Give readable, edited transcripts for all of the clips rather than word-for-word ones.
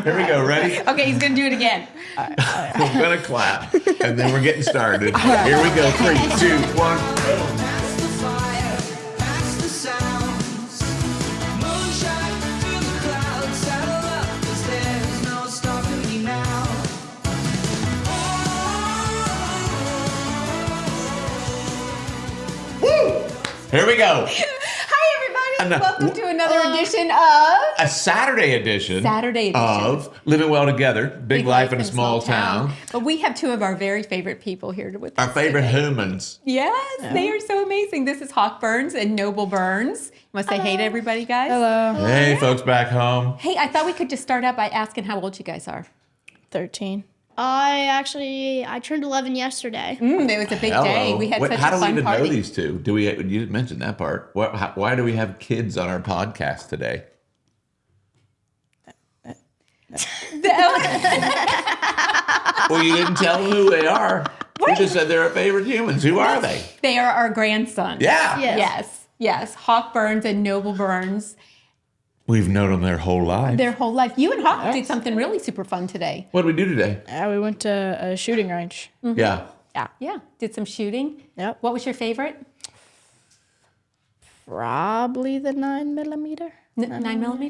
Here we go. Ready? Okay, he's going to do it again. We're going to clap, and then we're getting started. Here we go. 3, 2, 1. Past the fire, past the sounds. Moonshine through the clouds. Saddle up, 'cause there's no stopping me now. Here we go. Hi, everybody. No. Welcome to another edition of A Saturday edition of Living Well Together, Big Life in a Small Town. But we have two of our very favorite people here with us Our favorite today. humans. Yes, they are so amazing. This is Hawk Burns and Noble Burns. You want to say hey to everybody, guys? Hello. Hey, folks back home. Hey, I thought we could just start out by asking how old you guys are. 13. I turned 11 yesterday. It was a big day. We had such How a do we fun even party. know these two? You didn't mention that part. Why do we have kids on our podcast today? Well, you didn't tell them who they are. You just said they're our favorite humans. Who are they? They are our grandsons. Yeah. Yes. Hawk Burns and Noble Burns. We've known them their whole lives. Their whole life. You and Hawk did something really super fun today. What did we do today? We went to a shooting range. Yeah. Yeah. Did some shooting. Yep. What was your favorite? Probably the 9mm. 9mm? We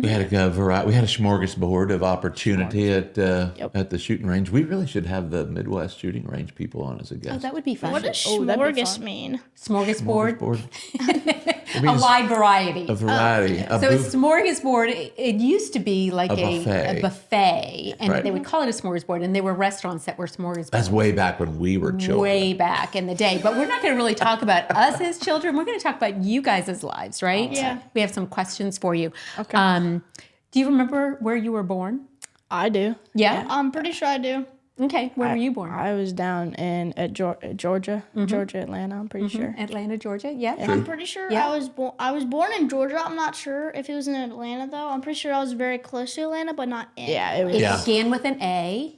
had a variety. We had a smorgasbord of opportunity at the shooting range. We really should have the Midwest shooting range people on as a guest. Oh, that would be fun. What does that'd be smorgas fun. mean? Smorgasbord? Smorgasbord. It A means wide variety. a variety. A So a booth- smorgasbord, it used to be like A a buffet. buffet, and Right. they would call it a smorgasbord, and there were restaurants that were smorgasbords. That's way back when we were children. Way back in the day. But we're not going to really talk about us as children. We're going to talk about you guys' lives, right? Yeah. We have some questions for you. Okay. Do you remember where you were born? I do. Yeah? I'm pretty sure I do. Okay. Where were you born? I was down at Georgia, Atlanta, I'm pretty sure. Atlanta, Georgia? Yeah. I'm pretty sure Yeah. I was born in Georgia. I'm not sure if it was in Atlanta though. I'm pretty sure I was very close to Atlanta, but not in. Yeah, it was. It Yeah. began with an A.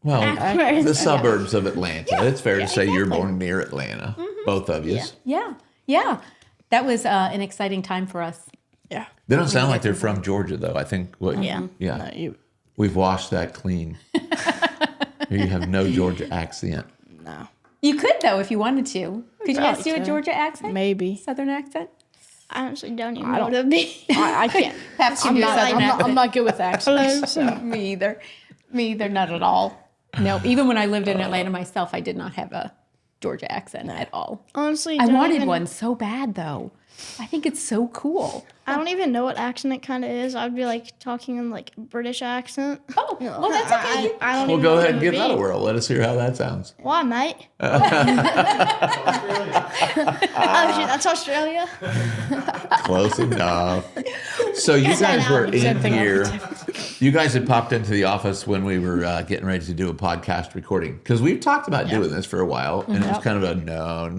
Well, Akron. the suburbs of Atlanta. It's fair to say you're born near Atlanta. Both of you. Yeah. That was an exciting time for us. Yeah. They don't sound like they're from Georgia, though. I think Yeah. No, We've washed that clean. You have no Georgia accent. no. You could, though, if you wanted to. Could you guys Probably do a could. Georgia accent? Maybe. Southern accent? I honestly don't even know what it would be. I can't. Perhaps you I'm do a not, Southern accent. I'm not good with accents. So. Me either. Not at all. No, even when I lived in Atlanta myself, I did not have a Georgia accent at all. Honestly, I don't wanted even- one so bad, though. I think it's so cool. I don't even know what accent it kind of is. I'd be like talking in like British accent. Oh, well, that's okay. I don't Well, even go know ahead and what give it that a would be. whirl. Let us hear how that sounds. Why, mate? Oh shit, that's Australia. Close enough. So you Yes, I guys know. were in Same thing here. all You guys had popped into the office when we were getting ready to do a podcast recording. Because we've talked about doing this for a while. And it was kind of a no, I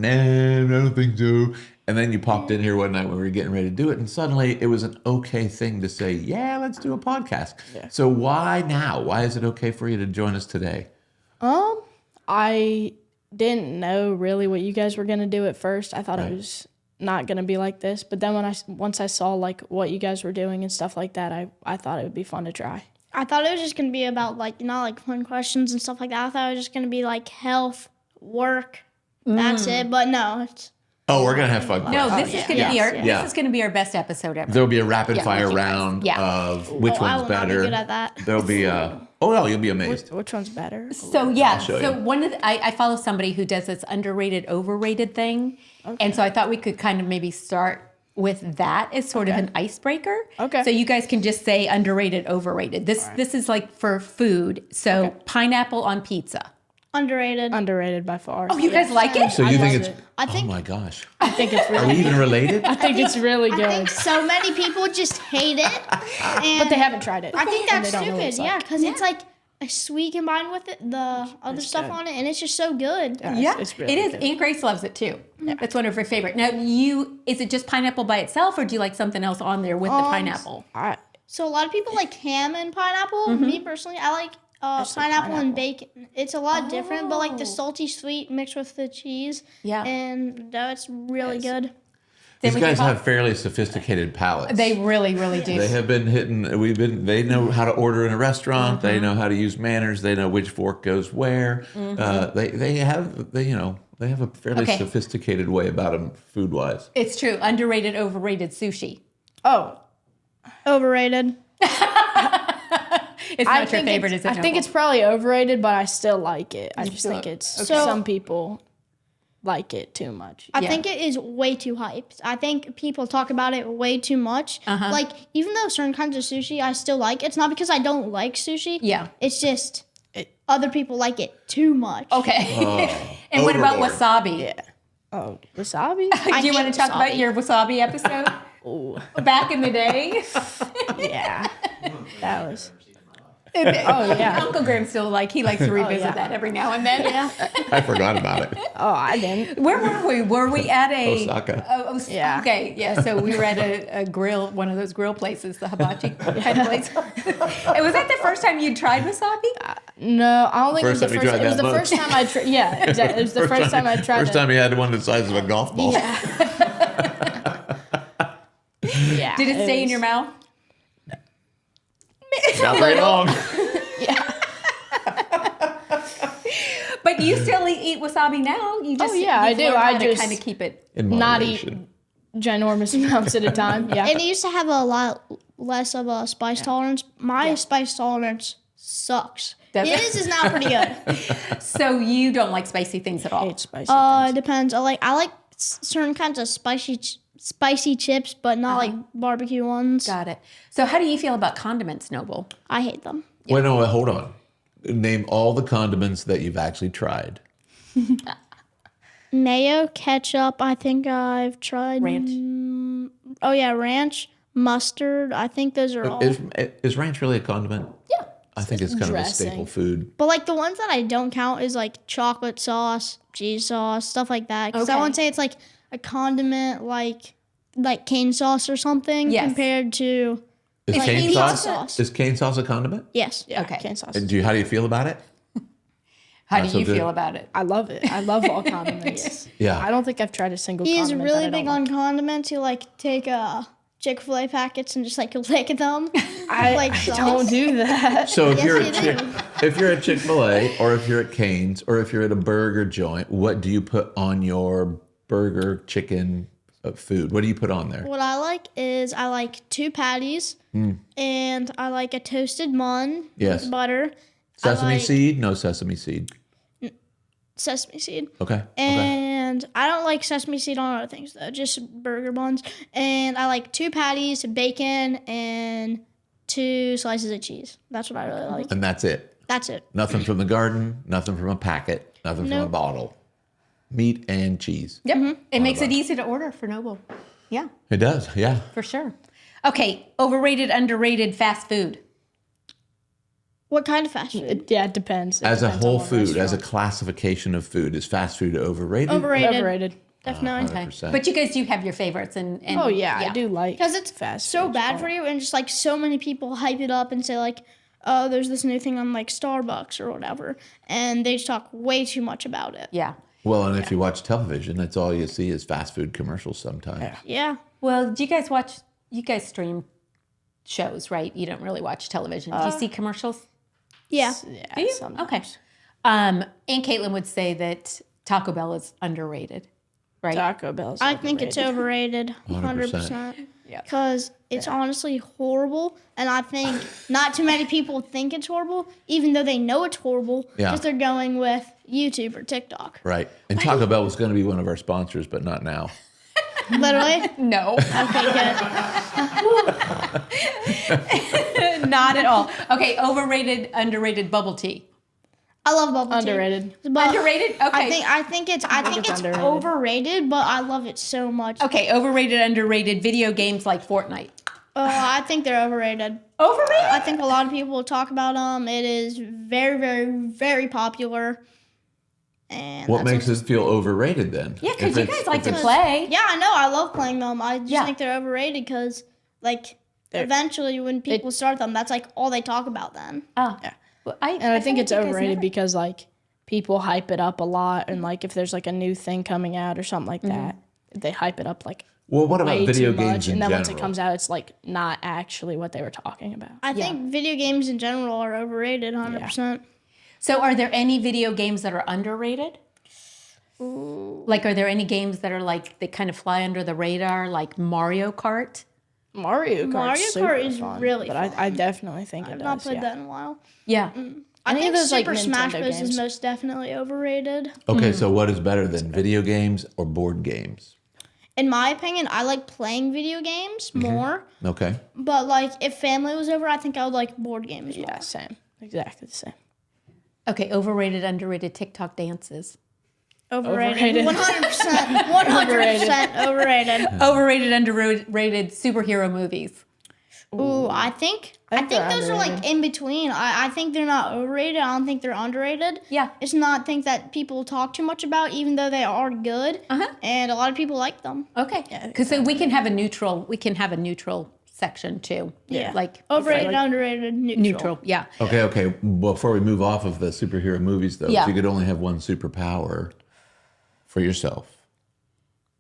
don't think so. And then you popped in here one night when we were getting ready to do it. And suddenly it was an okay thing to say, yeah, let's do a podcast. Yeah. So why now? Why is it okay for you to join us today? I didn't know really what you guys were gonna do at first. I thought it was not gonna be like this, but then once I saw like what you guys were doing and stuff like that, I thought it would be fun to try. I thought it was just gonna be about like not like fun questions and stuff like that. I thought it was just gonna be like health, work. That's it. But no, it's Oh, we're going to have fun. No, this is going to be our Yeah. this is going to be our best episode ever. There'll be a rapid fire with you guys. round Yeah. of which I one's will not be better. good at that. There'll be oh no, you'll be amazed. Which one's better? So yeah, show so you. one of I follow somebody who does this underrated, overrated thing, and so I thought we could kind of maybe start with that as sort of an icebreaker. Okay. So you guys can just say underrated, overrated. This is like for food. So pineapple on pizza. Underrated. Underrated by far. Oh, you guys like it? So you think love it's it. I think- oh my gosh. I think it's Are really. we even related? I think it's really I good, think so many people just hate it. And but they haven't tried it. I think and that's they don't know what stupid. it's Yeah, like. because it's like a sweet combined with it, the other stuff good. on it, and it's just so good. Yeah, it's really it is. good. Aunt Grace loves it too. That's one of her favorite. Now, is it just pineapple by itself, or do you like something else on there with the pineapple? So a lot of people like ham and pineapple. Me personally, I like pineapple and bacon. It's a lot different, but like the salty sweet mixed with the cheese. Yeah. And that's really good. These with your guys pop- have fairly sophisticated palates. They really, really do. They have been hitting. They know how to order in a restaurant. They know how to use manners. They know which fork goes where. They have a fairly Okay. sophisticated way about them food wise. It's true. Underrated, overrated sushi. Oh, Overrated. It's not your favorite, is it? I think it's probably overrated, but I still like it. I just think it's So- some people like it too much. I Yeah. think it is way too hyped. I think people talk about it way too much. Like, even though certain kinds of sushi I still like, it's not because I don't like sushi. Yeah. It's just other people like it too much. Okay. And what about Overlord. wasabi? Yeah. Oh, wasabi? Do you want hate to talk about wasabi. your wasabi episode? Ooh, Back in the day? yeah. That was. Oh, yeah. Uncle Graham still he likes to revisit yeah. that every now and then. Yeah. I forgot about it. Oh, I didn't. Where were we? Were we at a Osaka. Yeah. Okay, yeah. So we were at a grill, one of those grill places, the hibachi kind of place. And was that the first time you tried wasabi? No, I don't think First it was the time you first. tried It was that the much. first time I tried. Yeah, exactly. It was the first time I tried. First time you had one the size of a golf ball. Yeah. Did it stay in your mouth? Not very long. But you still eat wasabi now? You just yeah, I do. I just kind of keep it. In Not eat moderation. ginormous amounts at a time. Yeah. And it used to have a lot less of a spice tolerance. My spice tolerance sucks. Does it? His is now pretty good. So you don't like spicy things at all? Hate spicy It things. depends. I like certain kinds of spicy chips, but not like barbecue ones. Got it. So how do you feel about condiments, Noble? I hate them. Wait, no, hold on. Name all the condiments that you've actually tried. Mayo, ketchup. I think I've tried Ranch. Oh yeah, ranch, mustard. I think those are all. Is ranch really a condiment? Yeah. I think it's kind dressing. of a staple food. But like the ones that I don't count is like chocolate sauce, cheese sauce, stuff like that. Because I Okay. wouldn't say it's like a condiment like cane sauce or something Yes. compared to Is like cane pizza sauce? sauce. Is cane sauce a condiment? Yes. Yeah. Okay. Cane sauce. And how do you feel about it? How Not do so you good. feel about it? I love it. I love all condiments. Yeah. I don't think I've tried a single He is condiment. really that I big don't on like. condiments. He like take Chick-fil-A packets and just like lick them. I like don't do that. So if Yes, you're you at do. if you're at Chick-fil-A or if you're at Cane's or if you're at a burger joint, what do you put on your burger chicken food? What do you put on there? What I like is I like 2 patties and I like a toasted bun Yes. with butter, Sesame like- seed? No sesame seed. sesame seed. Okay. Okay. And I don't like sesame seed on other things though, just burger buns. And I like 2 patties, bacon, and 2 slices of cheese. That's what I really like. And that's it. That's it. Nothing from the garden, nothing from a packet, nothing from a Nope. bottle. Meat and cheese. Yep. It makes it easy to order for Noble. Yeah, It does, yeah. for sure. Okay, overrated, underrated fast food. What kind of fast food? Yeah, it depends. It As a depends whole on what food, as a restaurant. classification of food, is fast food overrated? Overrated. Overrated. Definitely. 100%. But you guys do have your favorites, and Oh yeah, I do like Because it's fast so food. bad for you, and just like so many people hype it up and say like, "Oh, there's this new thing on like Starbucks or whatever," and they just talk way too much about it. Yeah. Well, and if you watch television, that's all you see is fast food commercials sometimes. Yeah. Well, do you guys watch? You guys stream shows, right? You don't really watch television. Do you see commercials? Yeah. Yeah, Do you? sometimes. Okay. And Caitlin would say that Taco Bell is underrated, right? Taco Bell's. I think it's overrated. overrated, 100%. 100%. Yeah. Because it's honestly horrible, and I think not too many people think it's horrible, even though they know it's horrible, Yeah. because they're going with YouTube or TikTok. Right. And Taco Bell was going to be one of our sponsors, but not now. Literally. No, Okay, good. not at all. Okay, overrated, underrated bubble tea. I love bubble tea. Underrated. But Underrated? Okay. I think it's underrated. overrated, but I love it so much. Okay, overrated, underrated video games like Fortnite. I think they're overrated. Overrated? I think a lot of people talk about them. It is very, very, very popular. And What that's makes us feel overrated then? Yeah, because If you it's- guys like if to it's- play. Yeah, I know. I love playing them. I just Yeah. think they're overrated because, like, eventually when people start them, that's like all they talk about then. Oh. Well, And I think feel it's like you guys overrated never- because like people hype it up a lot, and like if there's like a new thing coming out or something like that, they hype it up like Well, what about way video too games much, in and then general? once it comes out, it's like not actually what they were talking about. I think video games in general are overrated 100%. So are there any video games that are underrated? Like, are there any games that are like, they kind of fly under the radar, like Mario Kart? Mario Kart. Mario Kart is really but fun. I definitely think it I've does. not played yeah. that in a while. Yeah. I Any of think those, like, Super Smash Nintendo Bros. Is games. most definitely overrated. Okay, so what is better than video games or board games? In my opinion, I like playing video games more. Okay. But like, if family was over, I think I would like board games more. Yeah, same. Exactly the same. Okay, overrated, underrated TikTok dances. Overrated. Overrated. 100%. 100% overrated. Overrated, underrated superhero movies. Ooh, I think they're those are like underrated. in between. I think they're not overrated. I don't think they're underrated. Yeah. It's not things that people talk too much about, even though they are good. And a lot of people like them. Okay. Because so we can have a neutral section too. Yeah. Like Overrated, like underrated, neutral. Yeah. Okay. Before we move off of the superhero movies, though, Yeah. if you could only have one superpower for yourself,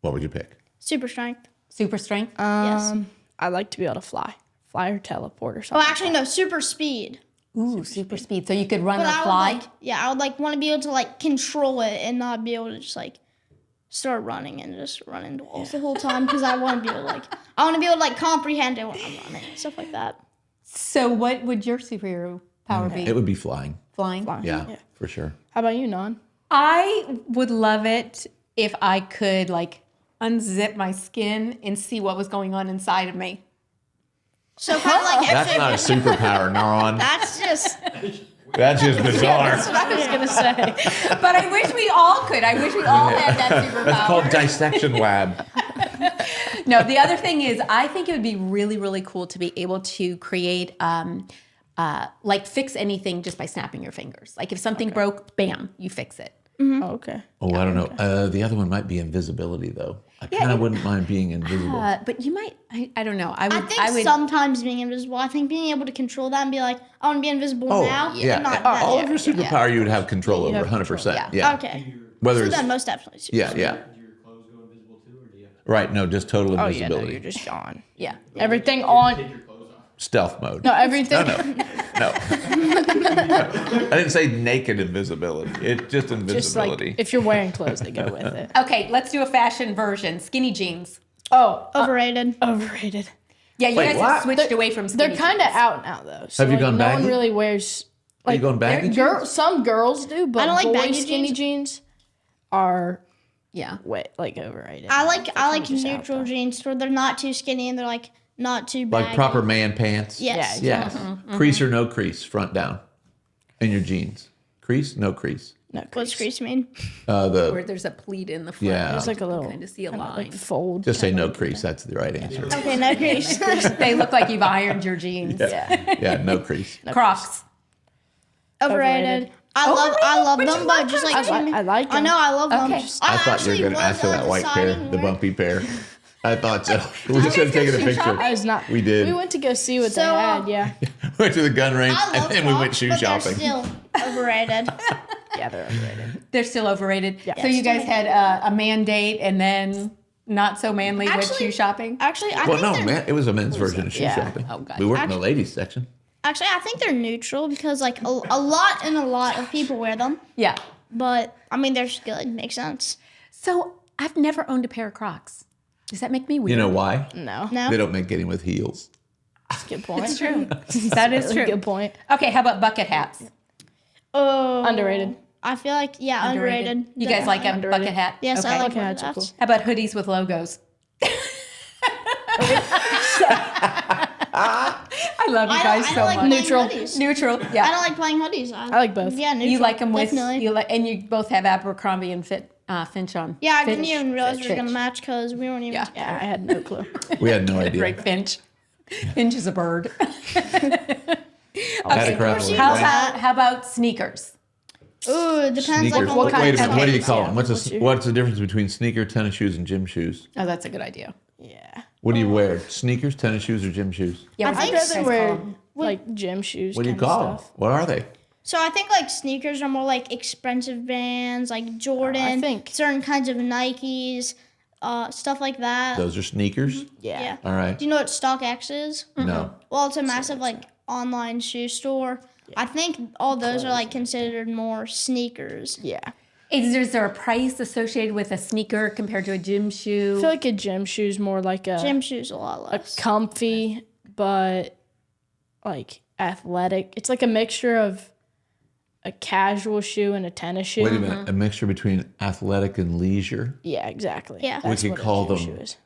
what would you pick? Super strength. Super strength. Yes. I like to be able to fly or teleport or Oh, something. actually, no, super speed. Ooh, super speed. So you could run But or I would fly. I would like want to be able to like control it and not be able to just like start running and just run into walls the whole time because I want to be able to like comprehend it when I'm running and stuff like that. So what would your superhero power be? It would be flying. Flying. Yeah, for sure. How about you, Non? I would love it if I could like unzip my skin and see what was going on inside of me. So kind of like That's not a superpower, Neuron. that's just That's just bizarre. I was gonna say, but I wish we all could. I wish we all had that That's called superpower. dissection lab. No, the other thing is, I think it would be really, really cool to be able to create, like, fix anything just by snapping your fingers. Like, if something broke, bam, you fix it. Oh, okay. Oh, I don't know. The other one might be invisibility, though. I kind of wouldn't mind being invisible. But you might, I don't know. I I think sometimes being invisible. I think being able to control that and be like, I want to be invisible now. yeah. and not that. All of your superpower you would have control over, have 100%. control, Yeah. Okay. Whether So it's, then most definitely. Super yeah. Do your clothes go invisible too, or do you have to Right. No, just total Oh, yeah, no, invisibility. you're just gone. Yeah. Everything on. take your clothes off? Stealth mode. No, everything. No. I didn't say naked invisibility. It's just Just invisibility. like if you're wearing clothes that go with it. Okay, let's do a fashion version. Skinny jeans. Oh, Overrated. overrated. Yeah, you Wait, guys what? have switched away from skinny They're kind of jeans. out now, though. So, Have you like, gone no baggy? one really wears. Are you going baggy? Some girls do, but I don't like boys' baggy skinny jeans. jeans are Yeah. like overrated. I like just out, neutral though. jeans where they're not too skinny and they're like not too baggy. Like proper man pants? Yes. Yeah, Yes. Crease or no crease, front down. In your jeans. Crease, no crease. No, What's crease mean? Where The there's a pleat in the front. Yeah. It's like a little kind of see a kinda line. like fold. just say kinda no like crease. That's the right answer. Okay, no crease. They look like you've ironed your jeans. Yeah. Yeah, no crease. Crocs. Overrated. I love But you them, love but just like Crocs. I like I them. know I love them. Okay. I thought you were going to ask for that white pair, the bumpy pair. I thought so. We should have taken a picture. I was not. We did. We went to go see what So, they had. Yeah. Went to the gun range I love and then we went Crocs, shoe but shopping. They're still overrated. Yeah, they're overrated. They're still overrated. Yeah. So you guys had a mandate and then not so manly with Actually- shoe shopping? Actually, I Well, think no, they're, man, it was a men's version of shoe Yeah. shopping. Oh, God. We weren't in the ladies section. actually I think they're neutral because like a lot of people wear them. Yeah. But I mean they're just good. Makes sense. So I've never owned a pair of Crocs. Does that make me weird? You know why? No. No. They don't make any with heels. That's a good point. It's true. That is Really true. good point. Okay, how about bucket hats? Oh. Underrated. I feel like underrated. You guys like a Underrated. bucket hat? Yes, Okay. I like Bucket hats are hats. cool. How about hoodies with logos? I love you guys so like much. playing Neutral. hoodies. Neutral. I Yeah. don't like playing hoodies. I like both. Yeah, neutral. You like them with definitely. and you both have Abercrombie and Finch on. Yeah, I Finch. didn't even realize we were gonna Finch. match because we weren't even. Yeah. Yeah, I had no clue. We had no idea. Great Finch. Finch is a bird. Adequately. How about sneakers? Ooh, it depends Sneakers. like on what Wait kind a of minute. What do you sneakers. call them? What's your- What's the difference between sneaker, tennis shoes, and gym shoes? Oh, that's a good idea. Yeah. What do you wear? Sneakers, tennis shoes, or gym shoes? Yeah, I think what's I'd that rather guys wear called? like gym shoes. What do you kinda call them? stuff. What are they? So I think like sneakers are more like expensive brands, like Jordan. think- certain kinds of Nikes. stuff like that. Those are sneakers? Yeah. All right. Do you know what StockX is? No. Well, it's a massive like online shoe store. I think all those are like considered more sneakers. Yeah. Is there a price associated with a sneaker compared to a gym shoe? I feel like a gym shoe's more like a Gym shoes a lot less. comfy, but like athletic. It's like a mixture of a casual shoe and a tennis shoe. Wait a minute. A mixture between athletic and leisure? Yeah, exactly. Yeah. That's We could what a call gym them- shoe is.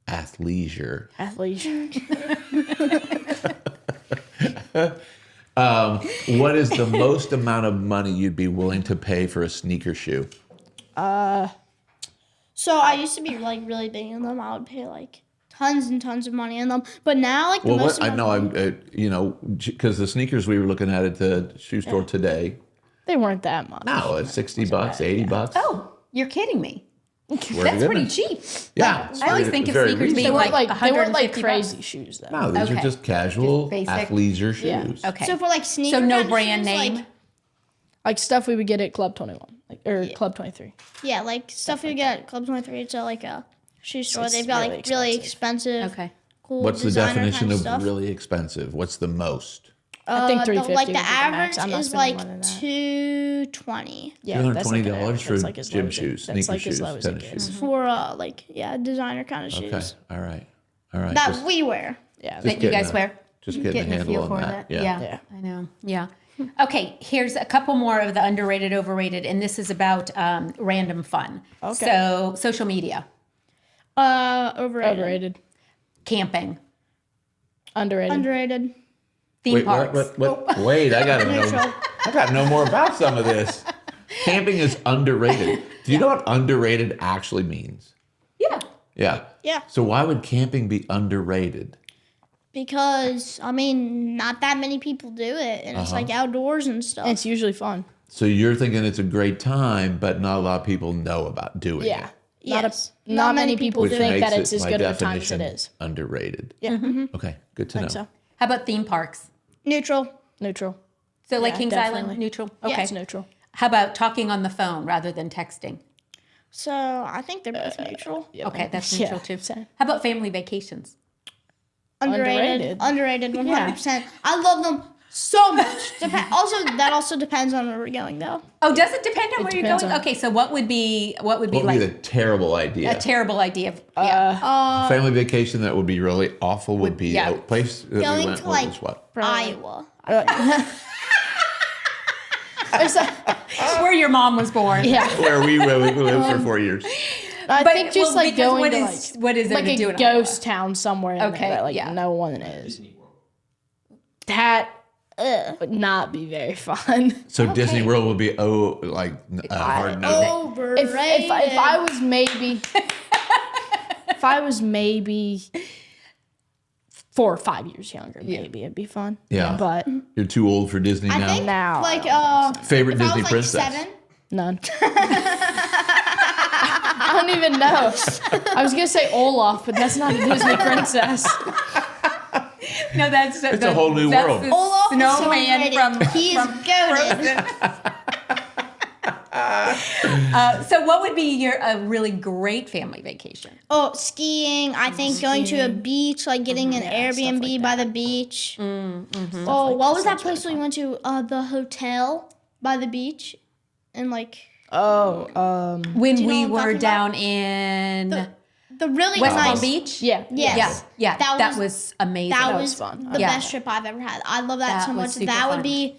Athleisure. Athleisure. What is the most amount of money you'd be willing to pay for a sneaker shoe? So I used to be like really big in them. I would pay like tons and tons of money in them. But now like the Well, most what I amount know, you know, because the sneakers we were looking at the shoe store today, They weren't that much. no, it's $60, $80. Oh, you're kidding me. Swear to That's pretty goodness. cheap. Yeah, I always think of very sneakers reasonable. being They weren't like like they weren't like 150 crazy bucks. shoes though. No, these are Okay. just casual Just basic. athleisure Yeah. shoes. Okay. So for like sneakers, So no brand name. Like, Like stuff we would get at Club 21 or Club 23. yeah, like stuff you get at Club 23. It's at like a shoe store. it's They've got really like really expensive, Okay. cool What's the designer definition kind of stuff. really expensive? What's the most? I think 350 like would the be the max. average I'm not is spending like more than that. $220 Yeah, that's like an $220 average. for That's like as low gym as it- shoes, That's sneaker like shoes, as low as it tennis gets. shoes. for like designer kind of shoes Okay, all right, all right. that Just- we wear. Yeah, That you getting guys a- wear? just getting a handle on that. Yeah. Yeah. I know. Yeah. Okay, here's a couple more of the underrated, overrated, and this is about random fun. Okay. So, social media, Overrated. overrated, camping, underrated. Underrated. theme Wait, parks. what? Wait, I gotta know. Neutral. I gotta know more about some of this. Camping is underrated. Do you know what underrated actually means? Yeah. Yeah. Yeah. So why would camping be underrated? Because I mean, not that many people do it, and it's like outdoors and stuff. And it's usually fun. So you're thinking it's a great time, but not a lot of people know about doing Yeah. it. Yes. Not many people Which think makes that it's it, as by good of a time as definition, it is. underrated. Yeah. Okay, good to know. think so. How about theme parks? Neutral. Neutral. So, like Yeah, Kings definitely. Island, neutral. Yeah. Okay. It's neutral. How about talking on the phone rather than texting? So I think they're both neutral. Yeah. Okay, that's Yeah, neutral too. same. How about family vacations? Underrated. Underrated. 100%. I love them so much. That also depends on where we're going though. Oh, does it depend on where you're depends going? on- Okay, so what would be What would like be the terrible idea? a terrible idea? Yeah. Family vacation that would be really awful would be yeah. a place that we Going went to what like was what? Iowa. There's a- Where your mom was born. yeah. Where we lived for 4 years. I But, think just well, like because going what to is- like what is there like to a do in ghost town somewhere in Okay, there that like yeah. no one is. That would not be very fun. So Disney World would be hard no. Overrated. If I was maybe if I was maybe 4 or 5 years younger, maybe it'd be fun. Yeah. But You're too old for Disney I now. think Now, like Favorite if I Disney was like princess? 7, none. I don't even know. I was gonna say Olaf, but that's not a Disney princess. No, that's It's a whole new world. The Olaf is so snowman overrated. from He's goated. So, what would be a really great family vacation? Oh, skiing. I think going to a beach, like getting an Airbnb by the beach. Oh, what was that place we went to? The hotel by the beach, and like When you know we what I'm were talking down in the really West nice. Palm Beach. Yeah. Yes. Yeah, That that was- was amazing. That was was fun. the Yeah. best trip I've ever had. I love that That so was much. super That fun. would be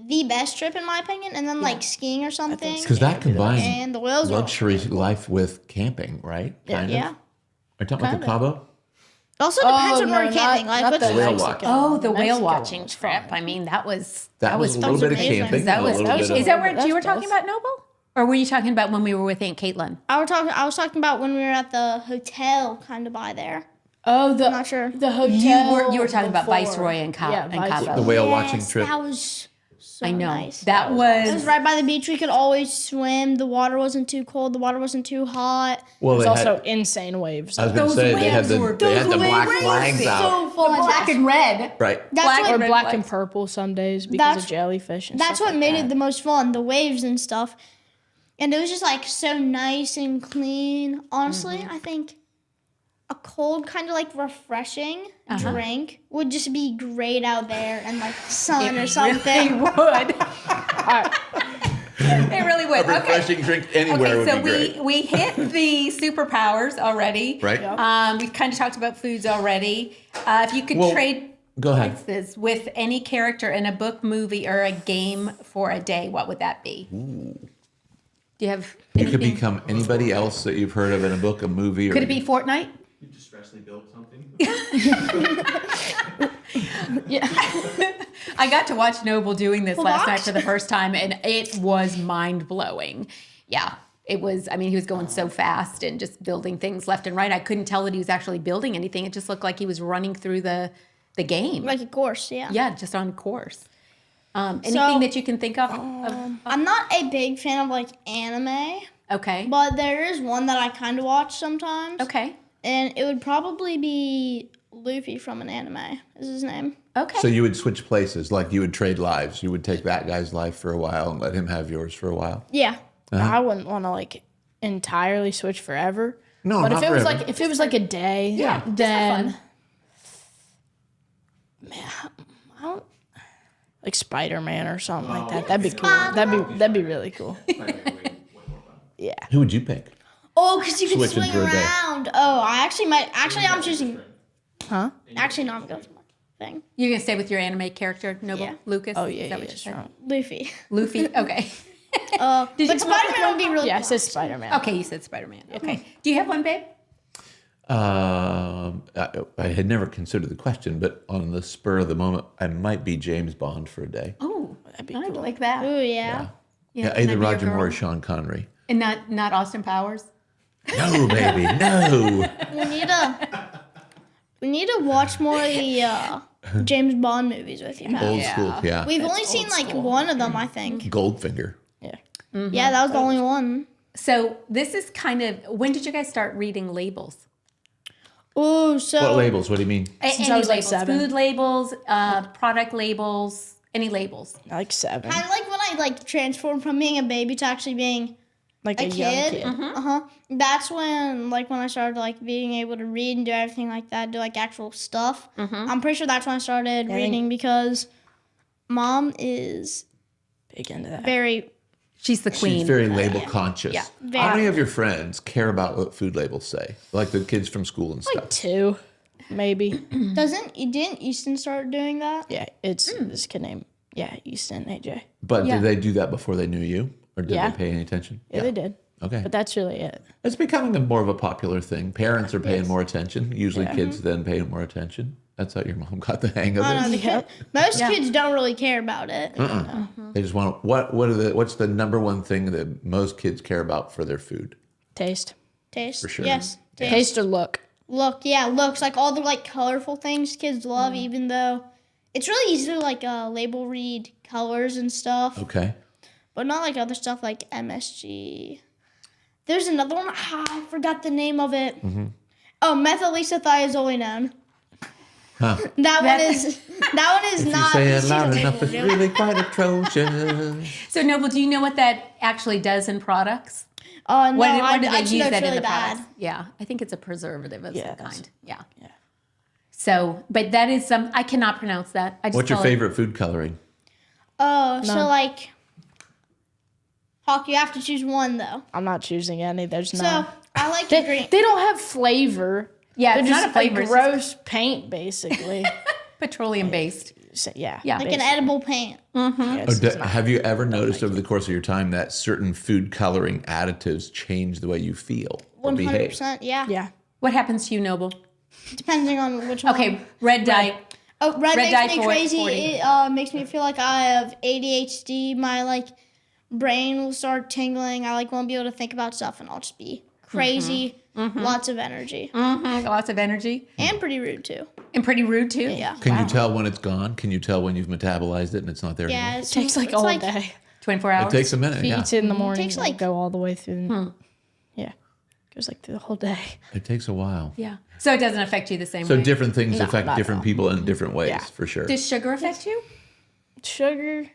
the best trip in my opinion. And then like skiing or something. Because that combines And the whales are luxury life with camping, right? Kind of. Yeah. Are you talking about the Cabo? It also depends Oh, on where no, you're camping. not Like, the what's whale Mexico watching. Oh, the whale Mexico watching was trip. fun. I mean, that was That was a fun. little bit of amazing. camping. That a was. little bit Is of, that where That's you were both. talking about Noble, or were you talking about when we were with Aunt Caitlin? I was talking about when we were at the hotel kind of by there. Oh, I'm not sure. the hotel. You were talking about before. Viceroy and Cabo. Yeah, and Viceroy. Cabo. the whale watching Yes, trip. That was so I know nice. that It was was. right by the beach. We could always swim. The water wasn't too cold. The water wasn't too hot. Well, There's they also had, insane waves. I was going to Those say they had waves the were- they had the those black waves were flags out. So fun. Black and red. Right. That's black what or red black flags. and purple some days because That's- of jellyfish and That's stuff what like made that. it the most fun. The waves and stuff. and it was just like so nice and clean. Honestly, I think a cold kind of like refreshing drink would just be great out there and like sun or something. It would. It really would. A refreshing drink anywhere would Okay, be so great. we hit the superpowers already. Right? We kind of talked about foods already. If you could Well, trade Go ahead. places with any character in a book, movie, or a game for a day, what would that be? Do you have You could anything? become anybody else that you've heard of in a book, a movie, or Could it be Fortnite? You just freshly built something. I got to watch Noble doing this last What? night for the first time, and it was mind blowing. Yeah, it was. I mean, he was going so fast and just building things left and right. I couldn't tell that he was actually building anything. It just looked like he was running through the game. Like a course, yeah. Yeah, just on course. Anything that you can think of? I'm not a big fan of like anime, Okay. but there is one that I kind of watch sometimes. Okay. And it would probably be Luffy from an anime, is his name. Okay. So you would switch places, like you would trade lives. You would take that guy's life for a while and let him have yours for a while. Yeah. I wouldn't want to like entirely switch forever. No, but not if it was forever. like a day, Yeah, just for then fun. I don't like Spider-Man or something like that. That'd be cool. That'd be really cool. Yeah. Who would you pick? Oh, because you can Switching swing for a day. around. Oh, I actually might. Actually, I'm choosing. Huh? Actually, no, I'm going with my thing. You're gonna stay with your anime character, Noble Yeah. Lucas? Oh Is yeah, that yeah, what you said? strong. Luffy. Luffy. Okay. But Spider-Man would be really Yeah, I cool. said Spider-Man. Okay, you said Spider-Man. Okay. Do you have one, babe? I had never considered the question, but on the spur of the moment, I might be James Bond for a day. Oh, be I cool. like that. Ooh, yeah. Yeah, can I either be your Roger girl? Moore or Sean Connery. And not Austin Powers? No, baby, no. We need to watch more of the James Bond movies with you, Pat. Old school, yeah. We've only seen like one of them, I think. Goldfinger. Yeah. Yeah, that was the only one. So this is kind of, when did you guys start reading labels? Ooh, so What labels? What do you mean? Any I was, like, labels, 7. food labels, product labels, any labels. Like 7. kind of like when I like transformed from being a baby to actually being Like a young kid. kid. That's when when I started like being able to read and do everything like that, do like actual stuff. I'm pretty sure that's when I started reading because Mom is Big into that. very She's the queen. She's very label conscious. Yeah. How many of your friends care about what food labels say? Like the kids from school and stuff. Like 2, maybe. didn't Easton start doing that? Yeah, it's this kid named Easton AJ. But Yeah. did they do that before they knew you? Or did Yeah. they pay any attention? Yeah, they did. Okay. But that's really it. It's becoming more of a popular thing. Parents are paying more attention. Usually kids then pay more attention. That's how your mom got the hang of Oh, no, it. the kid, most kids don't really care about it. They just want what's the number one thing that most kids care about for their food? Taste. Taste. For sure. Yes. Taste. Taste or look. Looks like all the like colorful things kids love, even though it's really easy to like label read colors and stuff, Okay. but not like other stuff like MSG. There's another one. I forgot the name of it. Oh, methylacethiazolinone. Huh. That one is If you not. say it easy loud to enough, it's label. really quite atrocious. So Noble, do you know what that actually does in products? Oh no, What I do they just use know that it's in really the bad. products? Yeah, I think it's a preservative of Yeah, some that's- kind. Yeah. So, but that is some, I cannot pronounce that. I just What's your call it- favorite food coloring? Oh, so like, Hawk, you have to choose one though. I'm not choosing any. There's So none. I like the green. They don't have flavor. Yeah, They're it's just not a flavor. It's just gross paint, basically. petroleum based. So, yeah. Yeah. Like an edible paint. Have you ever noticed over the course of your time that certain food coloring additives change the way you feel or behave? 100%. Yeah. Yeah. What happens to you, Noble? Depending on which one. Okay, red dye. Oh, red Red dye makes me for- crazy. 40. It makes me feel like I have ADHD. My like brain will start tingling. I like won't be able to think about stuff, and I'll just be crazy. Lots of energy, Lots of energy. and pretty rude too. And pretty rude too. Yeah. Can you tell when it's gone? Can you tell when you've metabolized it and it's not there Yeah. anymore? It Takes like all day. 24 hours. It takes a minute, If you yeah. eat it in the morning, Takes, it'll like- go all the way through. Yeah. Goes like through the whole day. It takes a while. Yeah. So it doesn't affect you the same So way. different things affect not at different all. people in different ways, Yeah. for sure. Does sugar affect you? Sugar?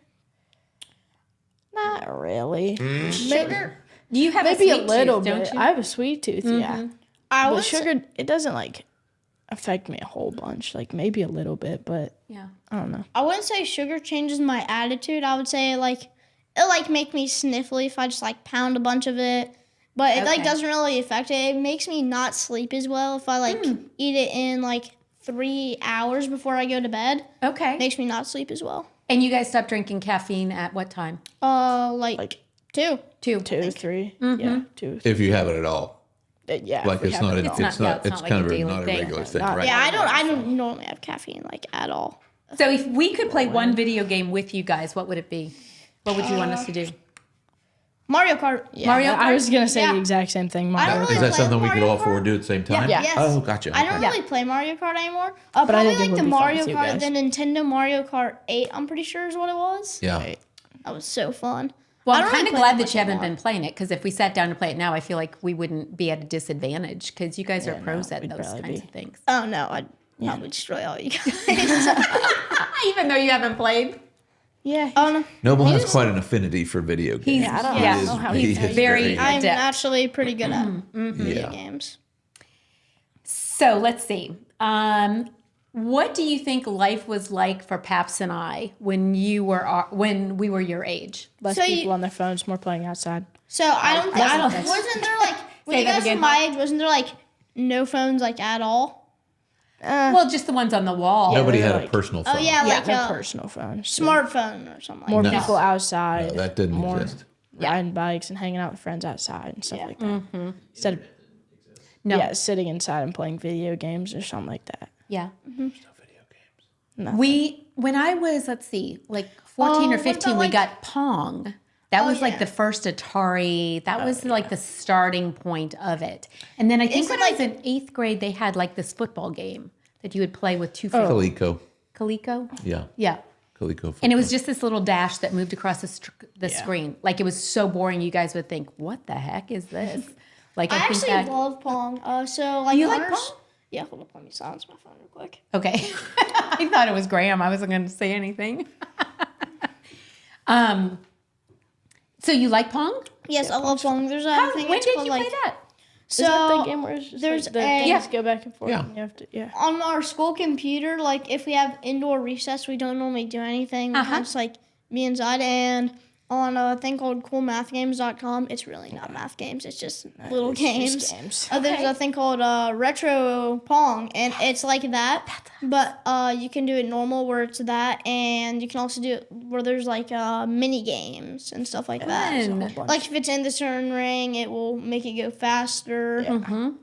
Not really. Sugar. You have Maybe a a sweet little tooth, bit. don't you? I have a sweet tooth, yeah. I But would sugar, it doesn't like affect me a whole bunch. Like maybe a little bit, but Yeah. I don't know. I wouldn't say sugar changes my attitude. I would say it make me sniffly if I just like pound a bunch of it. But it Okay. doesn't really affect it. It makes me not sleep as well if I eat it in 3 hours before I go to bed. Okay. Makes me not sleep as well. And you guys stopped drinking caffeine at what time? Two. 2. 2, 3, yeah, 2. If you have it at all. Yeah, Like if we it's have not, it it's all. not, yeah, it's it's not kind like a of daily not a thing. regular thing, Not- right? Yeah, I don't normally have caffeine at all. So if we could play one video game with you guys, what would it be? What would you want us to do? Mario Kart. Yeah, Mario I Kart? was gonna say Yeah. the exact same thing. I don't Mario. really Is that play something we could Mario all four Kart. do at the same time? Yeah. Yes. Oh, gotcha. I don't Okay. really play Mario Kart anymore. But I Probably think it the would be fun Mario with you Kart, the guys. Nintendo Mario Kart 8, I'm pretty sure is what it was. Yeah. Right. That was so fun. Well, I I'm don't kind really of play glad that that you haven't much been playing it because if we sat down to play it now, I feel like we wouldn't be at a disadvantage because you guys are pros at we'd those probably kinds be. of things. Oh no, I'd probably destroy all you guys. Even though you haven't played. Yeah. Oh no, Noble has quite an affinity for video games. Yeah, I don't He know is- how he he's is very- I'm Adept. actually pretty good at video yeah. games. So let's see. What do you think life was like for Paps and I when we were your age? Less So people you- on their phones, more playing outside. So I don't. Wasn't there when Say you that guys again. were my age? Wasn't there no phones at all? Well, just the ones on the wall. Nobody they're had a like- personal phone. Oh yeah, Yeah. like No a personal phones. smartphone or something. More Like that. people outside. No, that didn't more exist. riding bikes and hanging out with friends outside and stuff like that. Instead of No. sitting inside and playing video games or something like that. Yeah. Video games. Nothing. When I was, let's see, 14 or what 15, about, we got Pong. That was yeah. the first Atari. That was the starting point of it. And then I think Isn't when I was in 8th grade, they had this football game that you would play with two fingers. Coleco. Coleco? Yeah. Yeah. Coleco. And it was just this little dash that moved across the screen. Like it was so boring, you guys would think, what the heck is this? I think actually that. love Pong. So You like ours- Pong? Yeah, hold up, let me silence my phone real quick. Okay. I thought it was Graham. I wasn't going to say anything. So you like Pong? Yes, I love Pong. There's a thing. When it's did called, you play that? Is that the So game where it's just there's the a- things go back and forth? Yeah. And you have to, on our school computer, if we have indoor recess, we don't normally do anything. Uh-huh. It's be inside. And on a thing called coolmathgames.com, it's really not math games. It's just little it's games. just games. There's a thing called Retro Pong, and it's like that. But you can do it normal where it's that, and you can also do it where there's mini games and stuff like that. Fun. Like if it's in the certain ring, it will make it go faster. And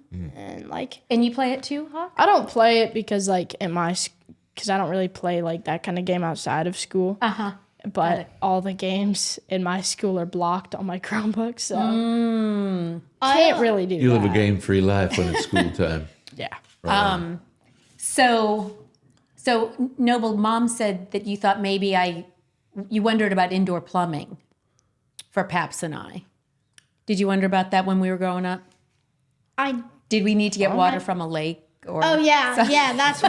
And you play it too, Hawk? I don't play it because because I don't really play that kind of game outside of school. Uh-huh. But all the games in my school are blocked on my Chromebook, so can't really do You that. live a game-free life when it's school time. Yeah. So Noble, Mom said that you thought maybe you wondered about indoor plumbing for Paps and I. Did you wonder about that when we were growing up? Did we need to get water from a lake? Or that's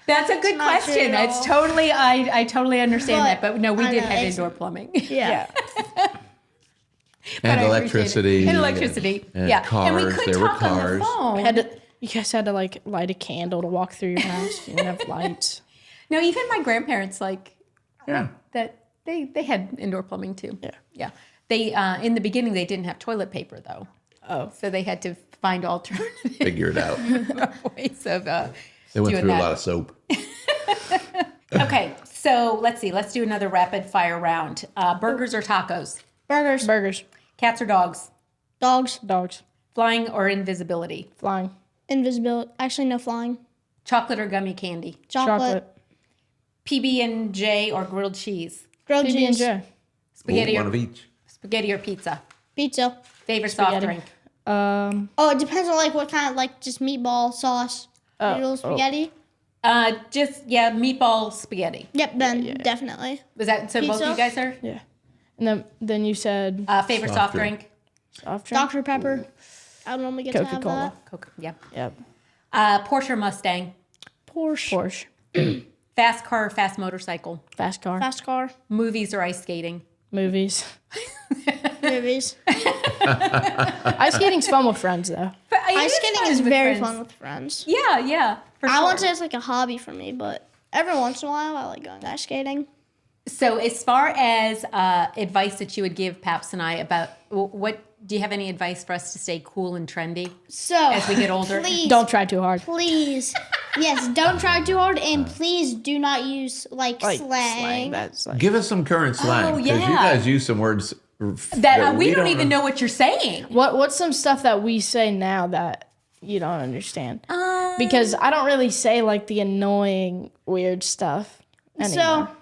That's a good not true question. at It's all. totally, I totally understand But that. But no, we I did know, have it's- indoor plumbing. yeah. And I appreciate it. electricity. And electricity. And yeah. cars. And we could There were talk on cars. the phone. You guys had to light a candle to walk through your house. You didn't have lights. No, even my grandparents Yeah. that they had indoor plumbing too. Yeah. Yeah. They in the beginning they didn't have toilet paper though. Oh. So they had to find alternative Figure it out. ways of They went doing through that. a lot of soap. Okay, so let's see. Let's do another rapid fire round. Burgers or tacos? Burgers. Cats or dogs? Dogs, Dogs. Flying or invisibility? Flying. invisibility. Actually, no flying. Chocolate or gummy candy? Chocolate. PB&J or grilled cheese? Grilled cheese. PB&J. Spaghetti One or of each. spaghetti or pizza? Pizza. Favorite soft Spaghetti. drink? Oh, it depends on what kind of just meatball sauce. Noodle spaghetti. Meatball spaghetti. Yep, then definitely. Was that so? Both Pizza? of you guys are Yeah. And then you said favorite Soft soft drink. drink? soft drink. Dr. Pepper. I don't normally get to have Coca-Cola. that. Coke. Yeah. Yep. Porsche or Mustang? Porsche. Porsche. Fast car or fast motorcycle? Fast car. Fast car. Movies or ice skating? Movies. Movies. Ice skating's fun with friends though. But Ice skating fun is with very friends. fun with friends. Yeah, yeah. For I sure. won't say it's like a hobby for me, but every once in a while I like going ice skating. So, as far as advice that you would give Paps and I about what do you have any advice for us to stay cool and trendy So as we get older? please, Don't try too hard. please, yes, don't try too hard, and please do not use like slang. That's like Give us some current slang because yeah. you guys use some words That we don't even know what you're saying. what's some stuff that we say now that you don't understand? Because I don't really say like the annoying weird stuff anymore. So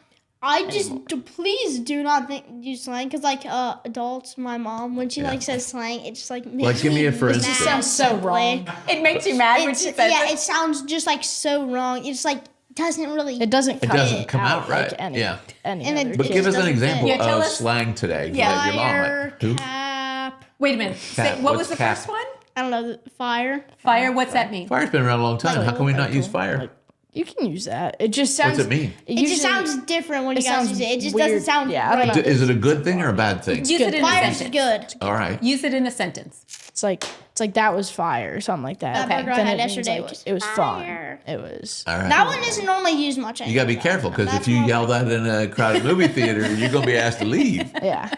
I just please do not use slang because like adults, my mom when she like says slang, it just like makes Like, give me a for mad instance. sounds so wrong. It makes you mad when she says yeah, it. it sounds just like so wrong. It's like doesn't really. It doesn't come out right. like any, Yeah. any And other. it- But It give us just an doesn't example fit. Yeah, tell of us- slang today. Yeah. Like your mom, Fire, like, who? cap. Wait a minute. Cap. What What's was the cap? first one? I don't know. Fire. Fire. What's that mean? Fire's been around a long time. How can we not use fire? Like, you can use that. It just sounds. What's it mean? It just sounds different when you it guys sounds use it. It just weird. doesn't sound Yeah, I don't right. know. Is it a good thing or a bad thing? Use it in a Fire's sentence. good. All right. Use it in a sentence. It's like that was fire or something like that. That burger I Then had it means, yesterday like, was it was fire. fun. It was. All right. That one isn't normally used much. You gotta be careful because if you yell that in a crowded movie theater, you're gonna be asked to leave. Yeah.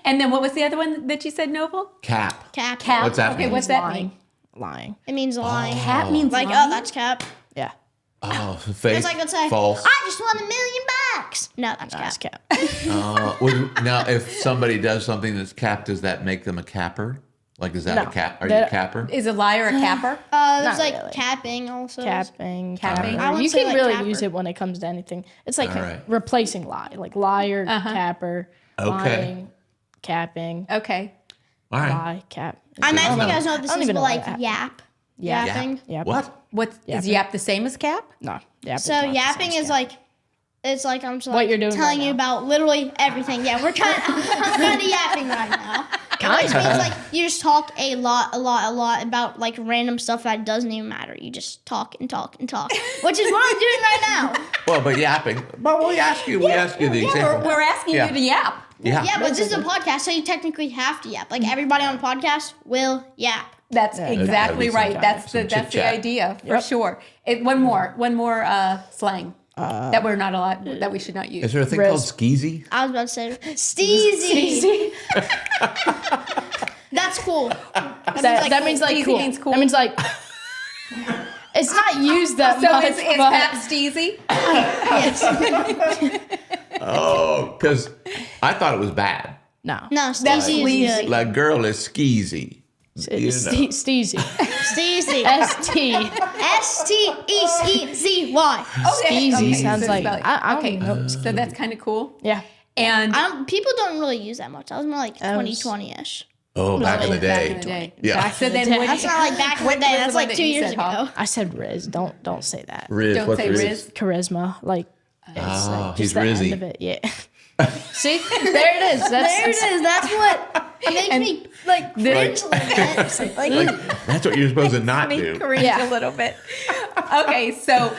And then what was the other one that you said, Noble? Cap. cap. Cap. What's that Okay, mean? what's that lying. mean? Lying. It means lying. Cap means Like lying? oh, that's cap. Yeah. Oh, fake. It's like let's say false. I just won $1 million. No, that's cap. That's cap. Now, if somebody does something that's capped, does that make them a capper? Like, is that No. a cap? Are you a That- capper? Is a liar a capper? There's Not like really. capping also. Capping. Capping. capper. I wouldn't You say can like really capper. use it when it comes to anything. It's like All right. replacing lie. Like liar, capper, Okay. lying, capping, Okay. All right. lie, cap. I imagine know. you guys know what this I don't is, even but know like what yap. Yeah. Yapping. Yep. What? What is Yapping. yap the same as cap? No. Yap. So yapping is like, it's like I'm just like What you're doing telling right you now. about literally everything. Yeah, we're kind of I'm kind of yapping right now. Which means like you just talk a lot about like random stuff that doesn't even matter. You just talk and talk and talk, which is what I'm doing right now. Well, but yapping. But we ask you the example. We're asking Yeah. you to yap. Yeah. Yeah, but this is a podcast, so you technically have to yap. Like everybody on the podcast will yap. That's exactly some right. time, That's some the chit-chat. idea for sure. One more slang that we're not allowed that we should not use. Is there a thing Riz. called skeezy? I was about to say steezy. That's cool. That means like Steezy cool. means cool. That means like it's not used that So much. is but Pap steezy? Oh, because I thought it was bad. no. No, steezy is good. Like, girl is skeezy. You know. Steezy. Steezy. S-T. STEEZY. Steezy sounds so like spell it. I Okay, don't know. so that's kind of cool. Yeah. And People don't really use that much. That was more like 2020-ish. Oh, back in the back day. in the day. Yeah. So then when That's not like back in the What day. was That's the one like that 2 you years said, huh? ago. I said Riz. Don't say that. Riz. Don't What's say Riz? Riz. Charisma. Like it's Oh, like he's just the Rizzy. end of it. Yeah. See? There it is. That's There it is. That's what makes me like cringe a little bit. Like, That's what you're supposed to not me do. cringe a little bit. Okay, so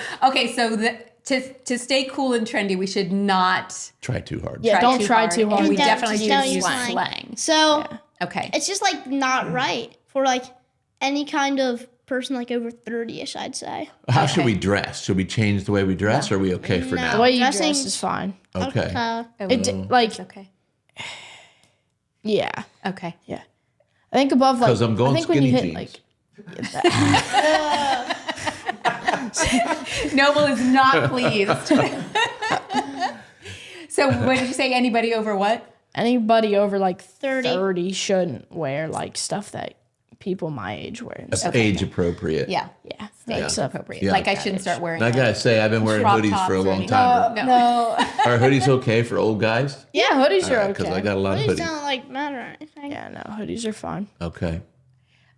to stay cool and trendy, we should not Try too hard. Yeah, don't try hard, too and hard. we Don't- definitely just should don't use use slang. slang. So Okay. it's just like not right for like any kind of person like over 30-ish, I'd say. How should we dress? Should we change the way we dress? Or are we okay for No. now? The way you Dressing- dress is fine. Okay. It like Okay. yeah. Okay. Yeah. I think above like 'Cause I'm going I think when you skinny hit jeans. like Noble is not pleased. So what did you say? Anybody over what? anybody over like 30. 30 shouldn't wear like stuff that people my age wear. That's age appropriate. Yeah. Yeah. Age Like stuff. appropriate. Yeah. like I shouldn't start wearing. I gotta say, I've been wearing crop hoodies for a tops or long anything. time. No. No. Are hoodies okay for old guys? Yeah, hoodies are Because okay. I got a lot of These hoodies. don't like matter or anything. Yeah, no, hoodies are fine. Okay.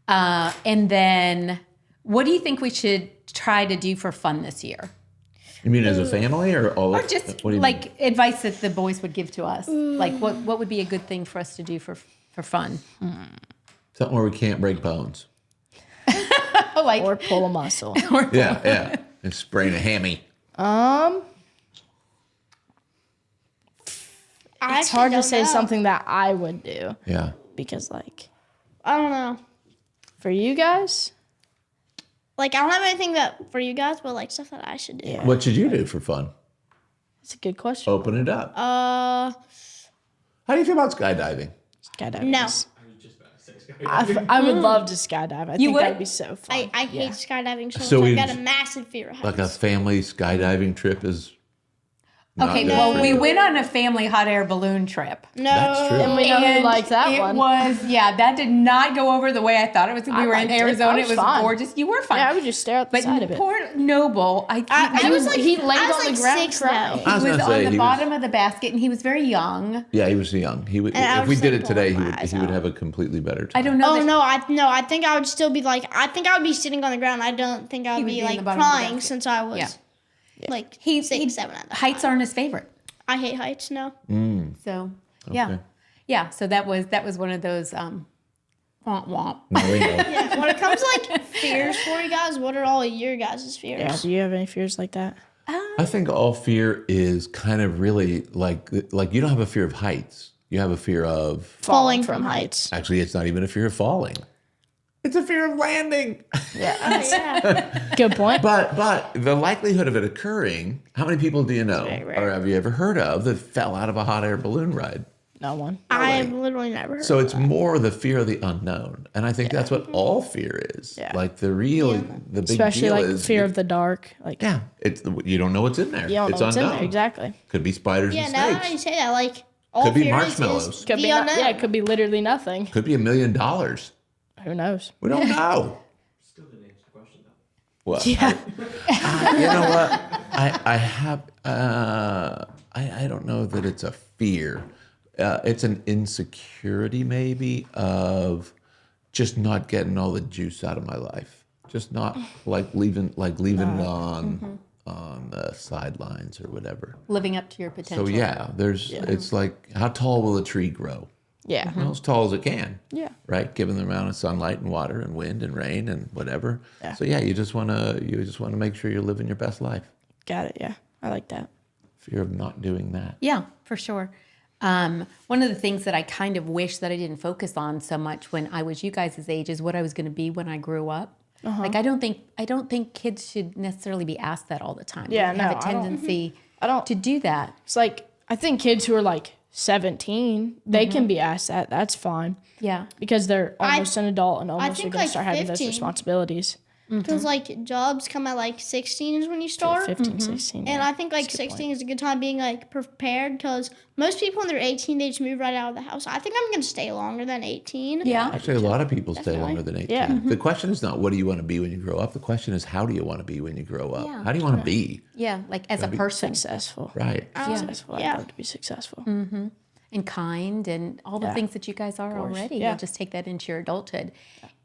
And then, what do you think we should try to do for fun this year? You mean as a family or all? Or just what do you like advice that the boys would give to us? Like what would be a good thing for us to do for fun? mean? Something where we can't break bones. Oh, like Or pull a muscle. Yeah, yeah. And sprain a hammy. I It's actually hard to don't say know. something that I would do Yeah. because, like, I don't know. for you guys, Like, I don't have anything that for you guys, but like stuff that I should do. Yeah. What should you do for fun? it's a good question. Open it up. How do you feel about skydiving? Skydiving. No. is- I was just about to say skydiving. I would love to skydive. I think would? that'd be so fun. I hate skydiving so So much. we I've got a just- massive fear of heights. Like a family skydiving trip is. not Okay, good well, for we you. went on a family hot air balloon trip. No. That's true. And we know who And likes that it one. was, yeah, that did not go over the way I thought it was. We were in liked it. Arizona. I It was was fine. gorgeous. You were fine. Yeah, I would just stare at the But side of it. poor Noble, I was like, he laid I was on like the ground 6 crying. now. I was he was gonna say, on the he was- bottom of the basket, and he was very young. Yeah, he was young. He would. And I If we was, did like, it today, pulling my eyes he would out. have a completely better time. I don't know. Oh that- no, I think I would still be like, I think I would be sitting on the ground. I don't think I He would would be be in like the bottom of the crying basket. since I was Yeah. like He- 6, 7 at that. Heights aren't his favorite. I hate heights. No. So yeah, Okay. yeah. So that was one of those womp womp. No, we know. Yeah. When it comes to like fears for you guys, what are all your guys' fears? Yeah, do you have any fears like that? I think all fear is kind of really like you don't have a fear of heights. You have a fear of Falling from heights. actually it's not even a fear of falling. It's a fear of landing. Yeah. Good point. But the likelihood of it occurring, how many people do you know very rare. or have you ever heard of that fell out of a hot air balloon ride? No one. I have literally never heard. So it's more the fear of the unknown. And I think that's what all fear is. Yeah. Like the big Especially deal like is fear of the dark. Like yeah, you don't know what's in there. you don't know It's what's in unknown. there. Exactly. Could be spiders Yeah, and now that snakes. you say that, like all Could be fears marshmallows. is Could the be unknown. yeah, it could be literally nothing. Could be $1 million. Who knows? We don't know. Still didn't answer the question though. Well, Yeah. you know what? I have. I don't know that it's a fear. It's an insecurity, maybe, of just not getting all the juice out of my life. Just not leaving on the sidelines or whatever. Living up to your potential. So yeah, it's like how tall will a tree grow? Yeah. Well, as tall as it can. Yeah. Right, given the amount of sunlight and water and wind and rain and whatever. Yeah. So yeah, you just wanna make sure you're living your best life. Got it. Yeah. I like that. Fear of not doing that. Yeah, for sure. One of the things that I kind of wish that I didn't focus on so much when I was you guys' age is what I was going to be when I grew up. Like I don't think kids should necessarily be asked that all the time. Yeah, They have no, a I don't- tendency I don't- to do that. It's like I think kids who are like 17, they can be asked that. That's fine. Yeah. Because they're almost an adult and almost are think, going to like, start having those 15. responsibilities. Because like jobs come at like 16 is when you start. 15, 16. And yeah. I think like That's a good 16 point. is a good time being like prepared because most people when they're 18 they just move right out of the house. I think I'm gonna stay longer than 18. Yeah. Actually, a lot of people stay longer than 18. Yeah. The question is not what do you want to be when you grow up. The question is how do you want to be when you grow up? Yeah. How do you want to be? Yeah. Like as a person Successful. Right. Successful. Yeah. I'd love to be successful. and kind and all the Yeah. things that you guys are already. Yeah. You'll just take that into your adulthood.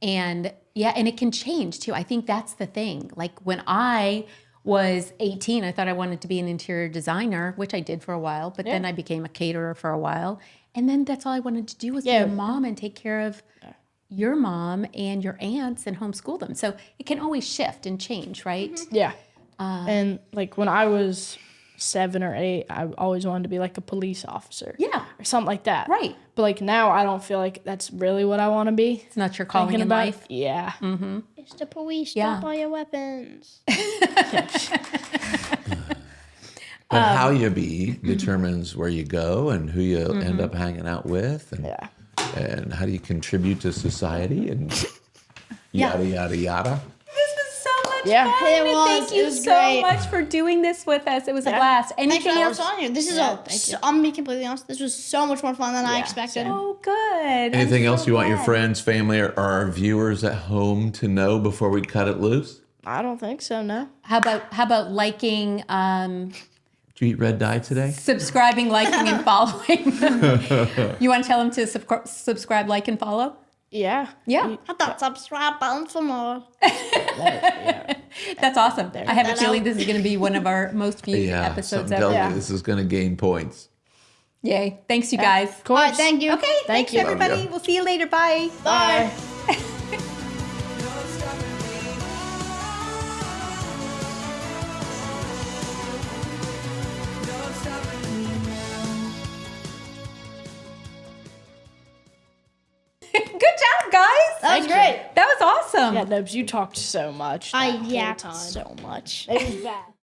And yeah, and it can change too. I think that's the thing. Like when I was 18, I thought I wanted to be an interior designer, which I did for a while, but then I became a caterer for a while. And then that's all I wanted to do was be a mom and take care of your mom and your aunts and homeschool them. So it can always shift and change, right? Yeah. And like when I was 7 or 8, I always wanted to be like a police officer. Yeah. Or something like that. Right. But like now I don't feel like that's really what I want to be. It's not your calling Thinking in about life. Yeah. It's the police. Yeah. Drop all your weapons. But how you be determines where you go and who you end up hanging out with and Yeah. and how do you contribute to society and Yeah. yada yada yada. This was so much Yeah. fun. It and was. Thank you It was so great. much for doing this with us. It was a blast. Thanks Anything for else? having us on here. This is thank you. I'm gonna be completely honest. This was so much more fun than I Yeah, expected. same. Oh, good. Anything I'm else so you want your glad. friends, family, or our viewers at home to know before we cut it loose? I don't think so, no. How about liking, Did you eat red dye today? subscribing, liking, and following? You want to tell them to subscribe, like, and follow? Yeah. Yeah, Hit that subscribe button for more. that's awesome. I have a that feeling out. this is going to be one of our most viewed Yeah, episodes something ever. tells me this is going to gain points. Yay. Thanks, you guys. Of course. All right, thank you. Okay, thanks, you. Love everybody. ya. We'll see you later. Bye. Bye. That was great. That was awesome. Yeah, Nubs, you talked so much. I that whole yapped time. so much. It was bad.